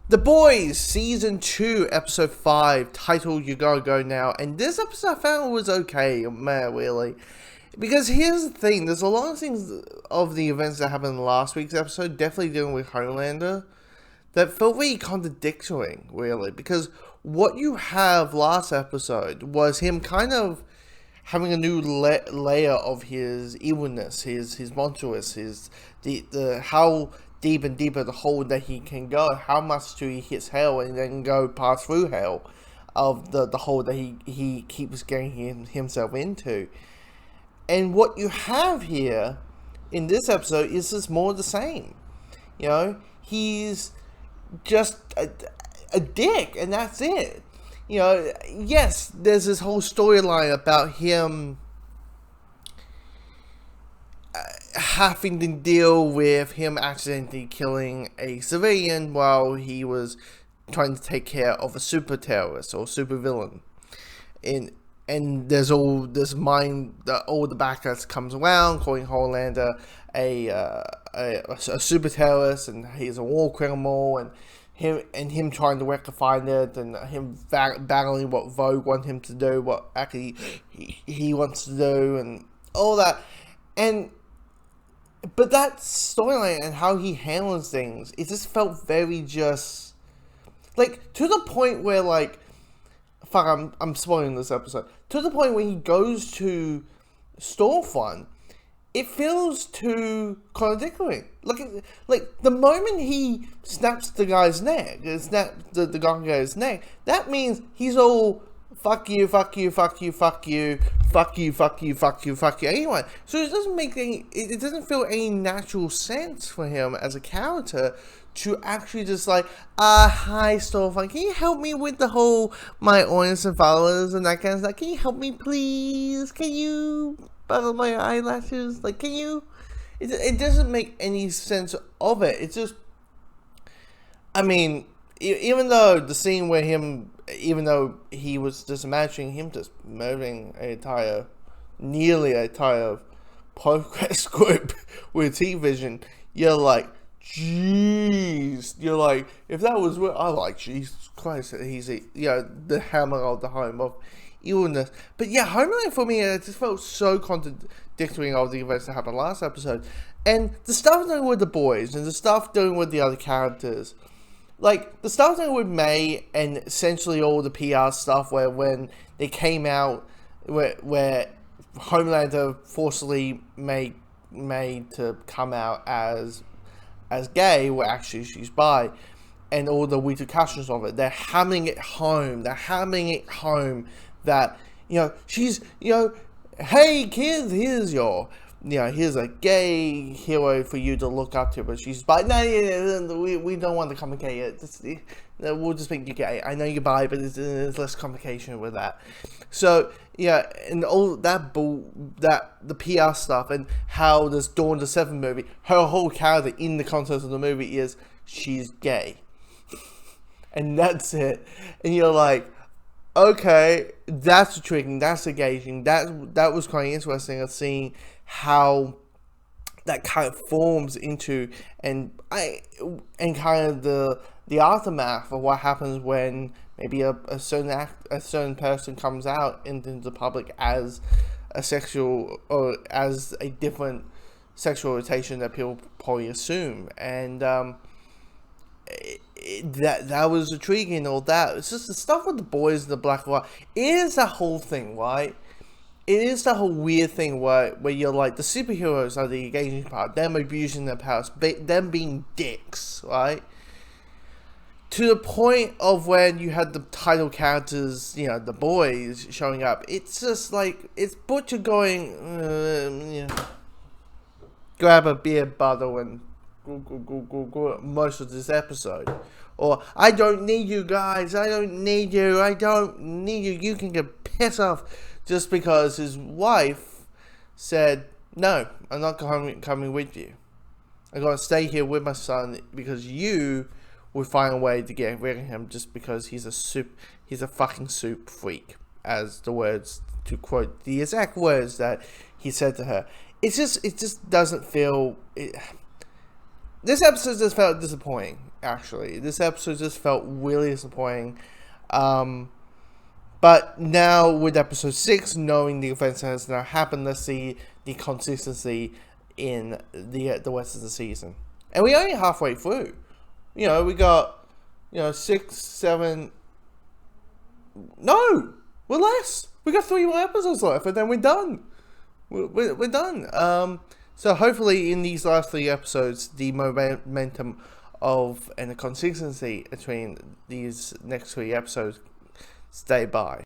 The Boys, Season 2, Episode 5, titled You Gotta Go Now. And this episode I found was okay, man, really. Because here's the thing, there's a lot of things of the events that happened in last week's episode, definitely dealing with Hollander, that felt very contradictory, really. Because what you have last episode was him kind of having a new layer of his evilness, his monstrous, the how deep and deeper the hole that he can go, how much till he hits hell and then go pass through hell of the hole that he keeps getting himself into. And what you have here in this episode is just more of the same. You know, he's just a dick, and that's it. You know, yes, there's this whole storyline about him having to deal with him accidentally killing a civilian while he was trying to take care of a super terrorist or super villain. And there's all this mind that all the backlash comes around, calling Hollander a super terrorist, and he's a war criminal, and him trying to rectify it, and him battling what Vogue want him to do, what actually he wants to do, and all that. But that storyline and how he handles things, it just felt very just, like, to the point where, like, fuck, I'm spoiling this episode, to the point where he goes to Storefront, it feels too contradictory. Like the moment he snaps the guy's neck, snaps the guy's neck, that means he's all fuck you, fuck you, fuck you, fuck you, fuck you, fuck you, fuck you, fuck you, anyway. So it doesn't make it doesn't feel any natural sense for him as a character to actually just like, hi Storefront, can you help me with the whole my audience and followers and that kind of stuff? Can you help me please? Can you buckle my eyelashes? Like, can you? It doesn't make any sense of it. It's just, I mean, even though the scene where even though he was just imagining him just murdering nearly an entire progress group with T-Vision, you're like, jeez, you're like, if that was real, I'm like, Jesus Christ, he's the hammer of the home of illness. But yeah, Homeland for me, it just felt so contradictory of the events that happened last episode, and the stuff doing with the boys and the stuff doing with the other characters. Like, the stuff doing with May and essentially all the PR stuff where when they came out, where Homelander forcibly made to come out as gay, where actually she's bi, and all the repercussions of it. They're hammering it home. That, she's, hey kids, here's a gay hero for you to look up to, but she's bi. No, we don't want to complicate it. We'll just make you gay. I know you're bi, but there's less complication with that. So, yeah, and all that the PR stuff, and how this Dawn of the Seven movie, her whole character in the context of the movie is she's gay. And that's it. And you're like, okay, that's intriguing, that's engaging, that was quite interesting of seeing how that kind of forms into and kind of the aftermath of what happens when maybe a certain person comes out into the public as a sexual or as a different sexual orientation that people probably assume, and that was intriguing and all that. It's just the stuff with the boys and the black and white. It is that whole thing, right? It is the whole weird thing where you're like, the superheroes are the engaging part, them abusing their powers, them being dicks, right? To the point of when you had the title characters, the boys showing up, it's just like, it's Butcher going, grab a beer bottle and go most of this episode. Or, I don't need you guys, I don't need you, you can get pissed off, just because his wife said, no, I'm not coming with you. I'm going to stay here with my son because you will find a way to get rid of him just because he's a fucking soup freak, as the words, to quote the exact words that he said to her. It just doesn't feel... This episode just felt disappointing. actually. This episode just felt really disappointing. But now with episode 6, knowing the events that has now happened, let's see the consistency in the rest of the season. And we're only halfway through. We got 6, 7. No, we're less. We got 3 more episodes left, and then we're done. We're done. So hopefully in these last 3 episodes, the momentum and the consistency between these next 3 episodes stay by.